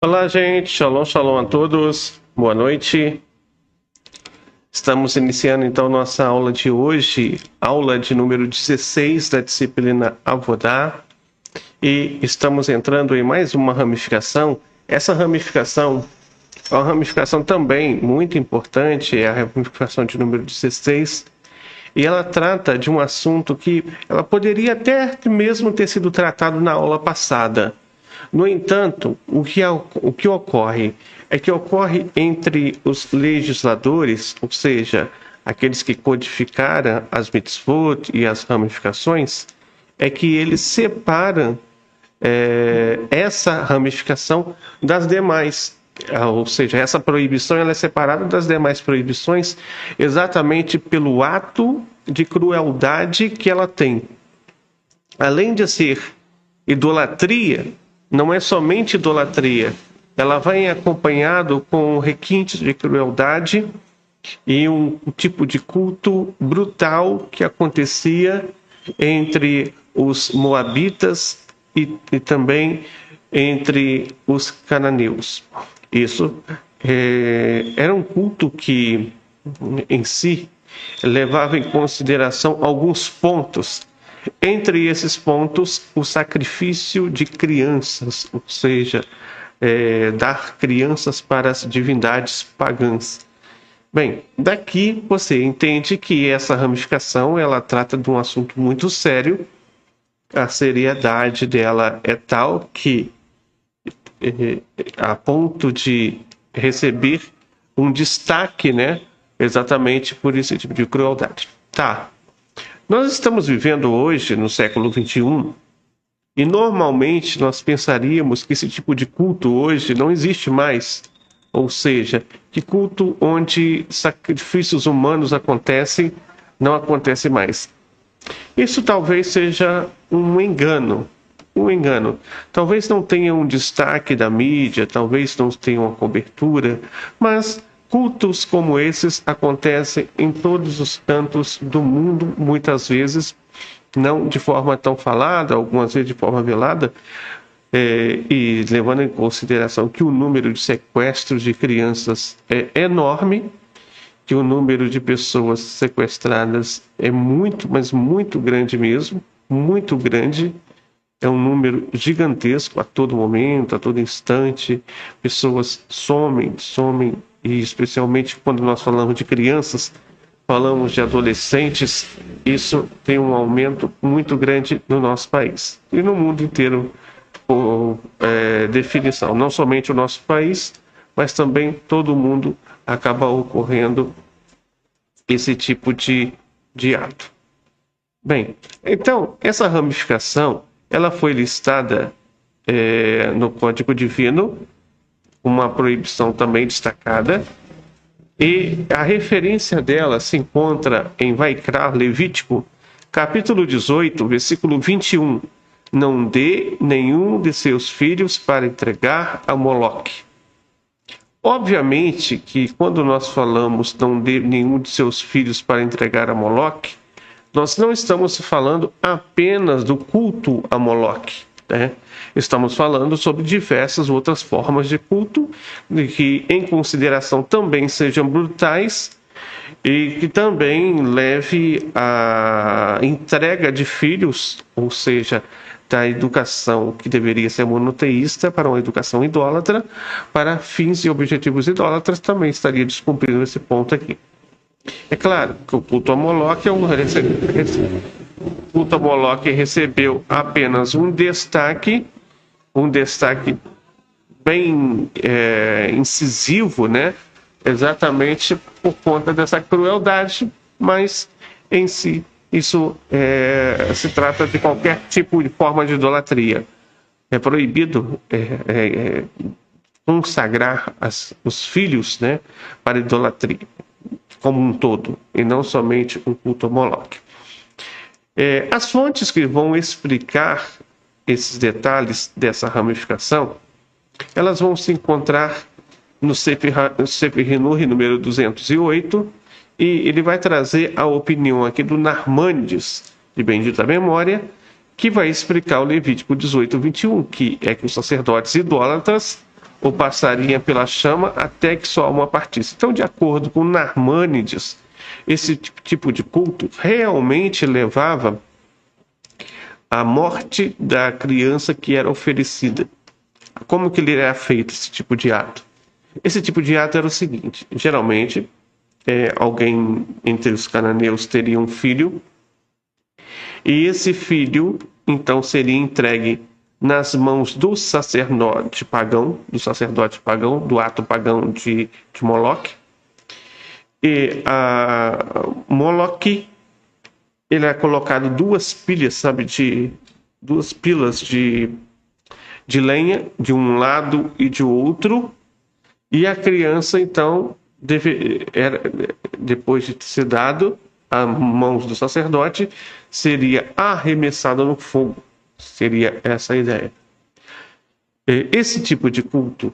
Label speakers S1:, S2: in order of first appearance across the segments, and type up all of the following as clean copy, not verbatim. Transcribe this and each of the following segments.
S1: Olá, gente. Shalom, shalom a todos. Boa noite. Estamos iniciando, então, nossa aula de hoje, aula de número 16 da disciplina Avodá. E estamos entrando em mais uma ramificação. Essa ramificação é uma ramificação também muito importante, é a ramificação de número 16. E ela trata de um assunto que ela poderia até mesmo ter sido tratado na aula passada. No entanto, o que ocorre é que ocorre entre os legisladores, ou seja, aqueles que codificaram as mitzvot e as ramificações, é que eles separam essa ramificação das demais. Ou seja, essa proibição ela é separada das demais proibições exatamente pelo ato de crueldade que ela tem. Além de ser idolatria, não é somente idolatria, ela vai acompanhado com requintes de crueldade e um tipo de culto brutal que acontecia entre os moabitas e também entre os cananeus. Isso era um culto que, em si, levava em consideração alguns pontos. Entre esses pontos, o sacrifício de crianças, ou seja, dar crianças para as divindades pagãs. Bem, daqui você entende que essa ramificação ela trata de um assunto muito sério. A seriedade dela é tal que, a ponto de receber um destaque, né, exatamente por esse tipo de crueldade. Tá. Nós estamos vivendo hoje, no século XXI, e normalmente nós pensaríamos que esse tipo de culto hoje não existe mais. Ou seja, que culto onde sacrifícios humanos acontecem, não acontece mais. Isso talvez seja um engano. Talvez não tenha um destaque da mídia, talvez não tenha uma cobertura, mas cultos como esses acontecem em todos os cantos do mundo, muitas vezes, não de forma tão falada, algumas vezes de forma velada, e levando em consideração que o número de sequestros de crianças é enorme, que o número de pessoas sequestradas é muito, mas muito grande mesmo, muito grande. É um número gigantesco a todo momento, a todo instante. Pessoas somem, e especialmente quando nós falamos de crianças, falamos de adolescentes, isso tem um aumento muito grande no nosso país. E no mundo inteiro, por definição, não somente o nosso país, mas também todo mundo acaba ocorrendo esse tipo de ato. Bem, então, essa ramificação, ela foi listada no Código Divino, uma proibição também destacada, e a referência dela se encontra em Vaikra, Levítico, capítulo 18, versículo 21. Não dê nenhum de seus filhos para entregar a Moloque. Obviamente que quando nós falamos não dê nenhum de seus filhos para entregar a Moloque, nós não estamos falando apenas do culto a Moloque, né? Estamos falando sobre diversas outras formas de culto, que em consideração também sejam brutais e que também leve à entrega de filhos, ou seja, da educação que deveria ser monoteísta para uma educação idólatra, para fins e objetivos idólatras, também estaria descumprindo esse ponto aqui. É claro que o culto a Moloque recebeu apenas um destaque bem incisivo, né? Exatamente por conta dessa crueldade, mas em si isso se trata de qualquer tipo de forma de idolatria. É proibido consagrar os filhos, né, para idolatria como um todo, e não somente um culto a Moloque. As fontes que vão explicar esses detalhes dessa ramificação, elas vão se encontrar no Sefer Hinur, número 208, e ele vai trazer a opinião aqui do Narmanides, de bendita memória, que vai explicar o Levítico 18, 21, que é que os sacerdotes idólatras ou passaria pela chama até que sua alma partisse. Então, de acordo com Narmânides, esse tipo de culto realmente levava à morte da criança que era oferecida. Como que ele era feito, esse tipo de ato? Esse tipo de ato era o seguinte: geralmente, alguém entre os cananeus teria um filho, e esse filho, então, seria entregue nas mãos do sacerdote pagão, do ato pagão de Moloque. E Moloque, ele é colocado duas pilas de lenha de um lado e de outro, e a criança, então, depois de ser dado às mãos do sacerdote, seria arremessada no fogo. Seria essa a ideia. Esse tipo de culto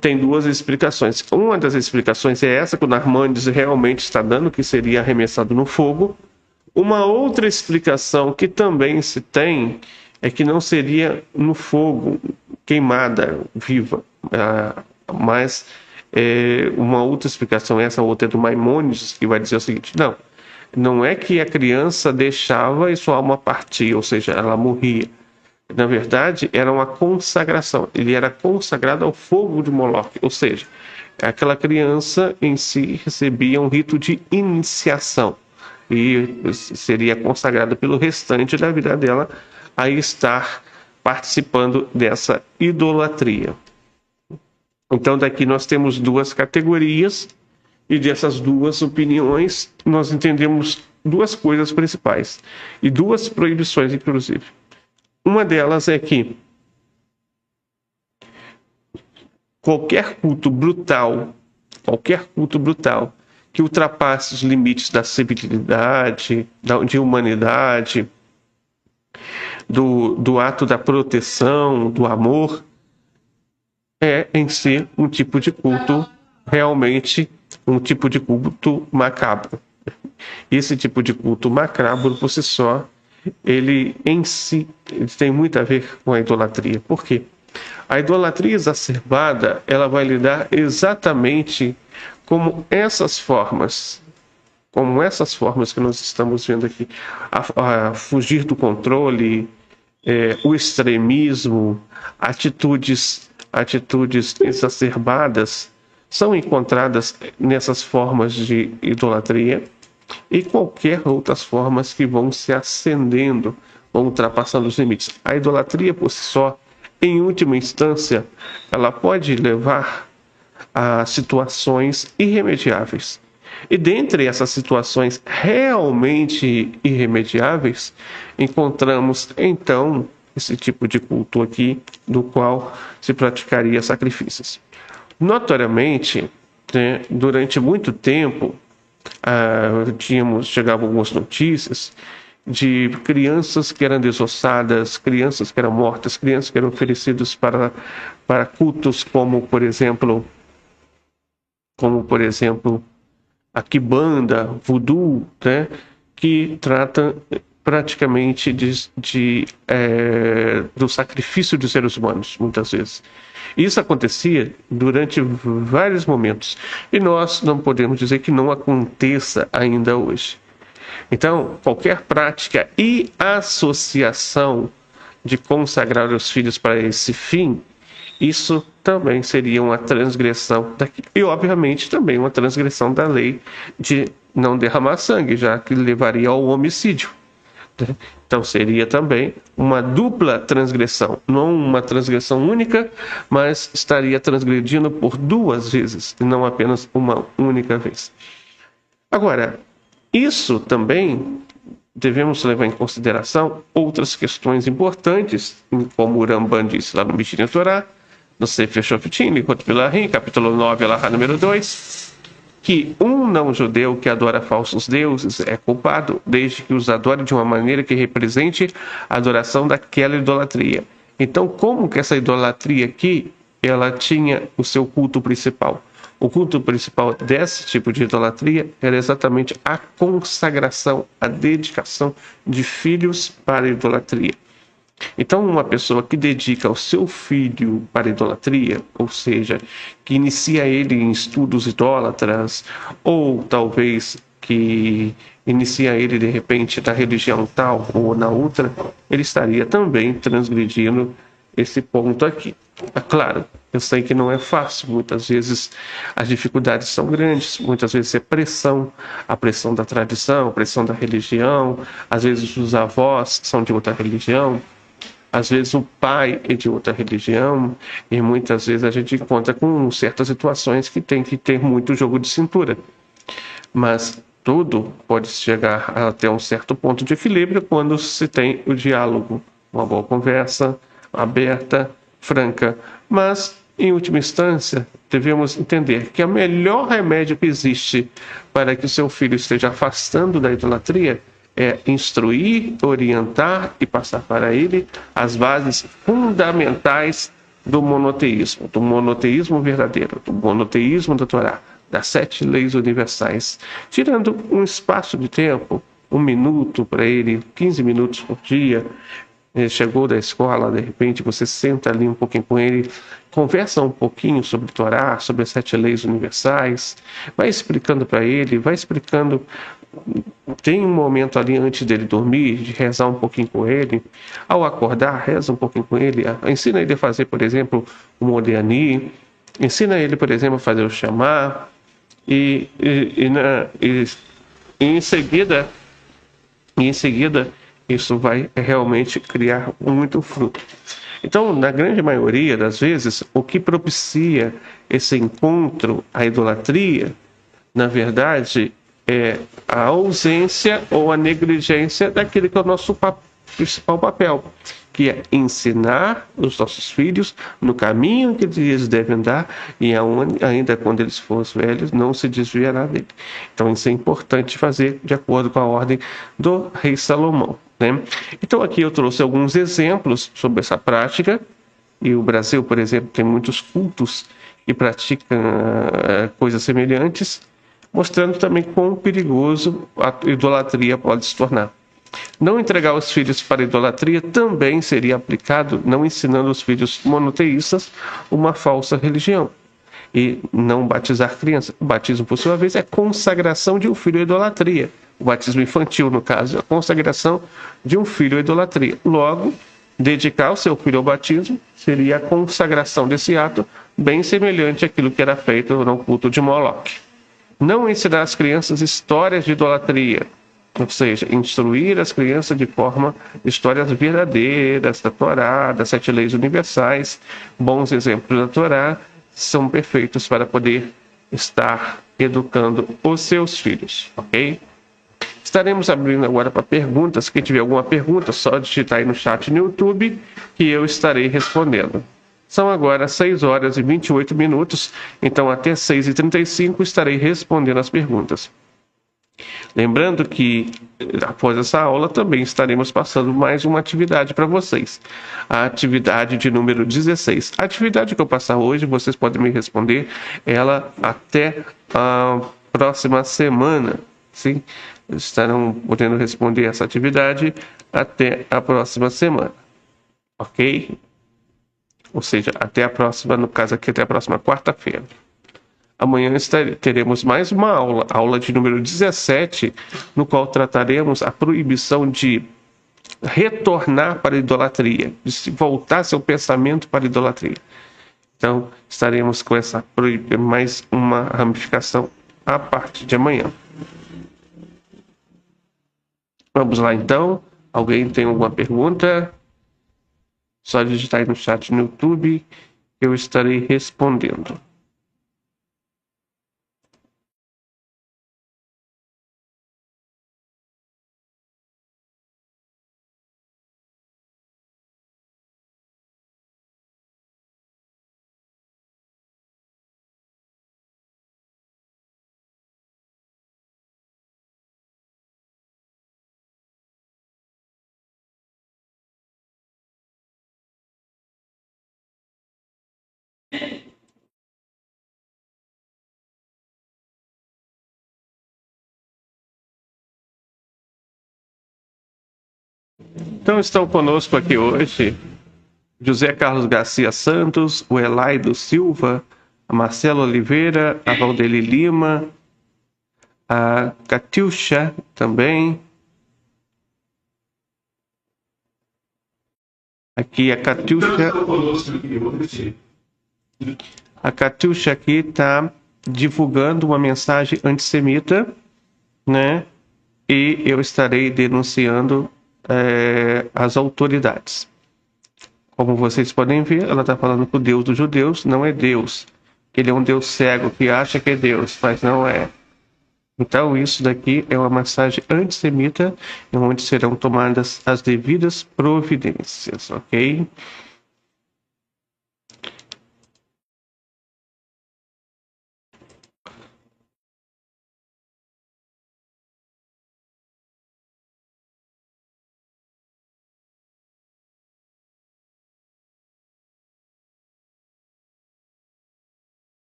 S1: tem duas explicações. Uma das explicações é essa que o Narmânides realmente está dando, que seria arremessado no fogo. Uma outra explicação que também se tem é que não seria no fogo, queimada, viva. Mas uma outra explicação, essa outra é do Maimônides, que vai dizer o seguinte: não é que a criança deixava e sua alma partia, ou seja, ela morria. Na verdade, era uma consagração. Ele era consagrado ao fogo de Moloque, ou seja, aquela criança em si recebia um rito de iniciação e seria consagrada pelo restante da vida dela a estar participando dessa idolatria. Então, daqui nós temos duas categorias, e dessas duas opiniões nós entendemos duas coisas principais e duas proibições, inclusive. Uma delas é que qualquer culto brutal que ultrapasse os limites da civilidade, de humanidade, do ato da proteção, do amor, é em si um tipo de culto realmente um tipo de culto macabro. Esse tipo de culto macabro, por si só, ele tem muito a ver com a idolatria. Por quê? A idolatria exacerbada, ela vai lidar exatamente como essas formas que nós estamos vendo aqui, a fugir do controle, o extremismo, atitudes exacerbadas, são encontradas nessas formas de idolatria e qualquer outras formas que vão se acendendo, vão ultrapassando os limites. A idolatria por si só, em última instância, ela pode levar a situações irremediáveis. E dentre essas situações realmente irremediáveis, encontramos então esse tipo de culto aqui, do qual se praticaria sacrifícios. Notoriamente, durante muito tempo, chegavam algumas notícias de crianças que eram desossadas, crianças que eram mortas, crianças que eram oferecidas para cultos como, por exemplo, a quimbanda, voodoo, que trata praticamente do sacrifício de seres humanos, muitas vezes. Isso acontecia durante vários momentos, e nós não podemos dizer que não aconteça ainda hoje. Então, qualquer prática e associação de consagrar os filhos para esse fim, isso também seria uma transgressão e, obviamente, também uma transgressão da lei de não derramar sangue, já que levaria ao homicídio. Então seria também uma dupla transgressão, não uma transgressão única, mas estaria transgredindo por duas vezes, e não apenas uma única vez. Agora, isso também devemos levar em consideração outras questões importantes, como o Ramban disse lá no Mishneh Torah, no Sefer Shoftim, Likot Pilahim, capítulo 9, alahá número 2, que um não-judeu que adora falsos deuses é culpado, desde que os adore de uma maneira que represente a adoração daquela idolatria. Então, como que essa idolatria aqui, ela tinha o seu culto principal? O culto principal desse tipo de idolatria era exatamente a consagração, a dedicação de filhos para a idolatria. Então, uma pessoa que dedica o seu filho para a idolatria, ou seja, que inicia ele em estudos idólatras, ou talvez que inicia ele de repente na religião tal ou na outra, ele estaria também transgredindo esse ponto aqui. É claro, eu sei que não é fácil, muitas vezes as dificuldades são grandes, muitas vezes é pressão, a pressão da tradição, a pressão da religião, às vezes os avós são de outra religião, às vezes o pai é de outra religião, e muitas vezes a gente encontra com certas situações que tem que ter muito jogo de cintura. Mas tudo pode chegar até um certo ponto de equilíbrio quando se tem o diálogo, uma boa conversa aberta, franca. Mas, em última instância, devemos entender que o melhor remédio que existe para que o seu filho esteja afastando da idolatria é instruir, orientar e passar para ele as bases fundamentais do monoteísmo verdadeiro, do monoteísmo da Torá, das 7 leis universais, tirando um espaço de tempo, 1 minuto para ele, 15 minutos por dia. Ele chegou da escola, de repente você senta ali um pouquinho com ele, conversa um pouquinho sobre Torá, sobre as 7 leis universais, vai explicando para ele, vai explicando. Tem um momento ali antes dele dormir, de rezar um pouquinho com ele. Ao acordar, reza um pouquinho com ele. Ensina ele a fazer, por exemplo, o Modéani. Ensina ele, por exemplo, a fazer o chamar. E em seguida, isso vai realmente criar muito fruto. Então, na grande maioria das vezes, o que propicia esse encontro, a idolatria, na verdade, é a ausência ou a negligência daquele que é o nosso principal papel, que é ensinar os nossos filhos no caminho que eles devem andar e ainda quando eles forem velhos, não se desviará dele. Então, isso é importante fazer de acordo com a ordem do rei Salomão, né? Então, aqui eu trouxe alguns exemplos sobre essa prática. E o Brasil, por exemplo, tem muitos cultos que praticam coisas semelhantes, mostrando também quão perigoso a idolatria pode se tornar. Não entregar os filhos para a idolatria também seria aplicado não ensinando os filhos monoteístas uma falsa religião. E não batizar criança. O batismo, por sua vez, é consagração de um filho à idolatria. O batismo infantil, no caso, é a consagração de um filho à idolatria. Logo, dedicar o seu filho ao batismo seria a consagração desse ato, bem semelhante àquilo que era feito no culto de Moloque. Não ensinar às crianças histórias de idolatria, ou seja, instruir as crianças de forma histórias verdadeiras da Torá, das 7 leis universais, bons exemplos da Torá, são perfeitos para poder estar educando os seus filhos, ok? Estaremos abrindo agora para perguntas. Quem tiver alguma pergunta, só digitar aí no chat no YouTube que eu estarei respondendo. São agora 6 horas e 28 minutos, então até 6h35 estarei respondendo as perguntas. Lembrando que após essa aula também estaremos passando mais uma atividade para vocês. A atividade de número 16. A atividade que eu passar hoje, vocês podem me responder ela até a próxima semana. Sim? Estarão podendo responder essa atividade até a próxima semana. Ok? Ou seja, até a próxima, no caso aqui, até a próxima quarta-feira. Amanhã teremos mais uma aula de número 17, no qual trataremos a proibição de retornar para a idolatria, de voltar seu pensamento para a idolatria. Então, estaremos com essa mais uma ramificação a partir de amanhã. Vamos lá, então. Alguém tem alguma pergunta? Só digitar aí no chat no YouTube que eu estarei respondendo. Então estão conosco aqui hoje José Carlos Garcia Santos, o Elaido Silva, a Marcela Oliveira, a Valdeli Lima, a Catiuxa também. Aqui a Catiuxa. A Catiuxa aqui está divulgando uma mensagem antissemita, né? E eu estarei denunciando as autoridades. Como vocês podem ver, ela está falando que o Deus dos judeus não é Deus. Que ele é um Deus cego que acha que é Deus, mas não é. Então, isso daqui é uma mensagem antissemita, onde serão tomadas as devidas providências, ok?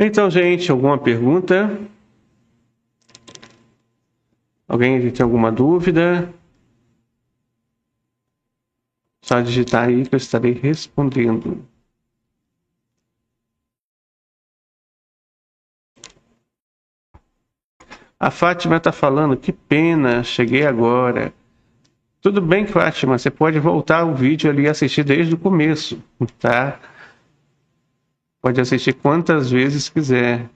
S1: Então, gente, alguma pergunta? Alguém tem alguma dúvida? Só digitar aí que eu estarei respondendo. A Fátima está falando, que pena, cheguei agora. Tudo bem, Fátima, você pode voltar o vídeo ali e assistir desde o começo, tá? Pode assistir quantas vezes quiser.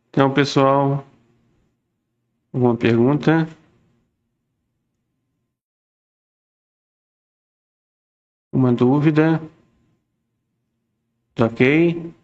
S1: Então, pessoal, alguma pergunta? Uma dúvida? Tá ok?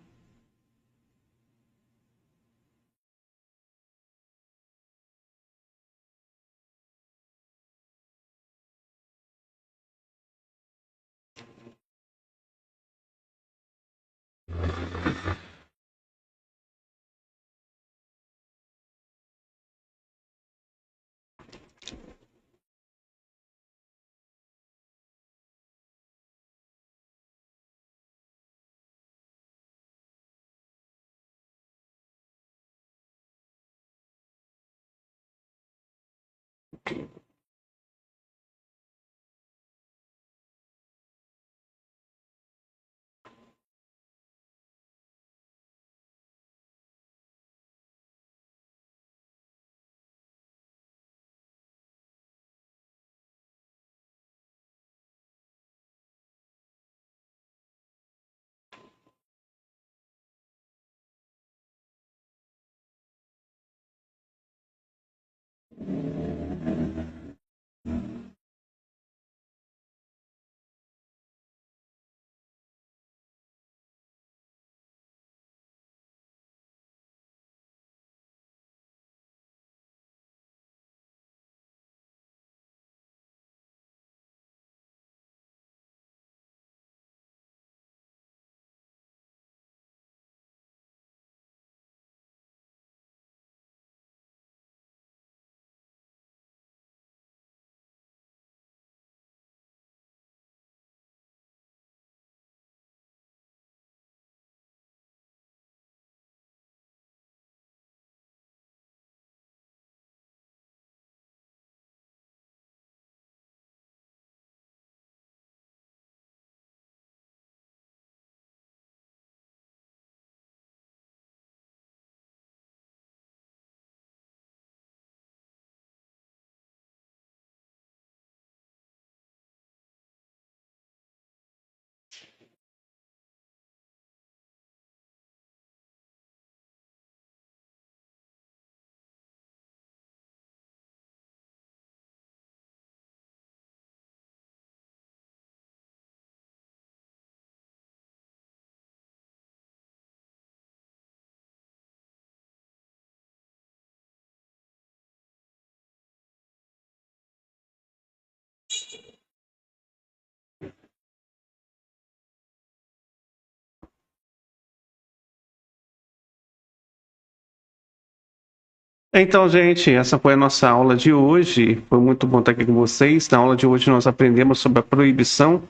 S1: Então, gente, essa foi a nossa aula de hoje. Foi muito bom estar aqui com vocês. Na aula de hoje nós aprendemos sobre a proibição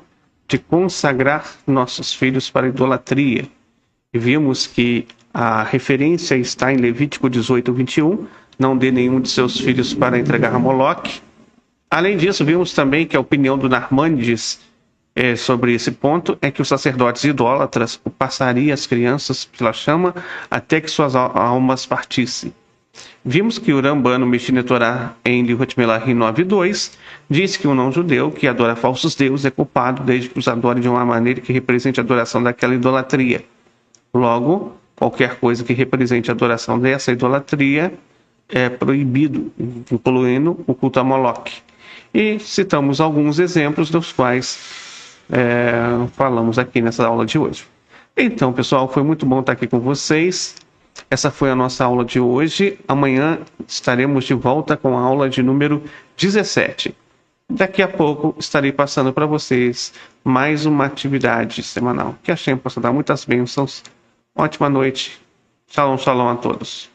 S1: de consagrar nossos filhos para a idolatria. E vimos que a referência está em Levítico 18, 21. Não dê nenhum de seus filhos para entregar a Moloque. Além disso, vimos também que a opinião do Narmanides sobre esse ponto é que os sacerdotes idólatras passariam as crianças pela chama até que suas almas partissem. Vimos que o Rambam no Mishneh Torah em Lihot Melahim 9.2 diz que o não-judeu que adora falsos deuses é culpado desde que os adore de uma maneira que represente a adoração daquela idolatria. Logo, qualquer coisa que represente a adoração dessa idolatria é proibido, incluindo o culto a Moloque. E citamos alguns exemplos dos quais falamos aqui nessa aula de hoje. Então, pessoal, foi muito bom estar aqui com vocês. Essa foi a nossa aula de hoje. Amanhã estaremos de volta com a aula de número 17. Daqui a pouco estarei passando para vocês mais uma atividade semanal. Que a Shem possa dar muitas bênçãos. Ótima noite. Shalom, shalom a todos.